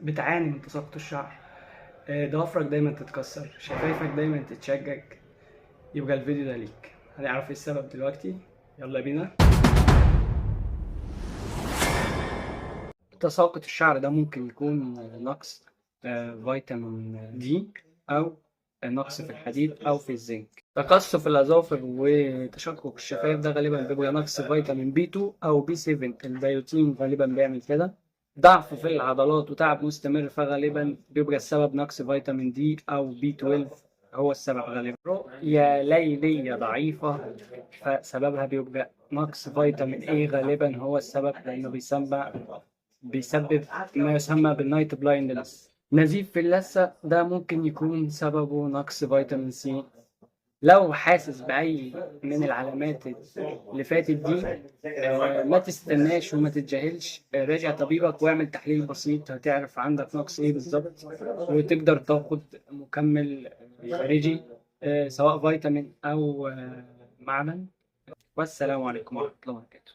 بتعاني من تساقط الشعر، ضوافرك دايما تتكسر، شفايفك دايما تتشجج، يبقى الفيديو ده ليك. هنعرف ايه السبب دلوقتي. يلا بينا. تساقط الشعر ده ممكن يكون نقص فيتامين دي، او نقص في الحديد او في الزنك. تقصف الاظافر وتشقق الشفايف ده غالبا بيبقى نقص فيتامين بي 2 او بي 7، البيوتين غالبا بيعمل كده. ضعف في العضلات وتعب مستمر، فغالبا بيبقى السبب نقص فيتامين دي او بي 12، هو السبب غالبا. رؤية ليلية ضعيفة، فسببها بيبقى نقص فيتامين اي غالبا هو السبب، لانه بيسبب ما يسمى بالنايت بلايندنس. نزيف في اللثة ده ممكن يكون سببه نقص فيتامين سي. لو حاسس بأي من العلامات اللي فاتت دي، ما تستناش وما تتجاهلش، راجع طبيبك واعمل تحليل بسيط، هتعرف عندك نقص ايه بالظبط، وتقدر تاخد مكمل خارجي، سواء فيتامين أو معدن. والسلام عليكم ورحمة الله وبركاته.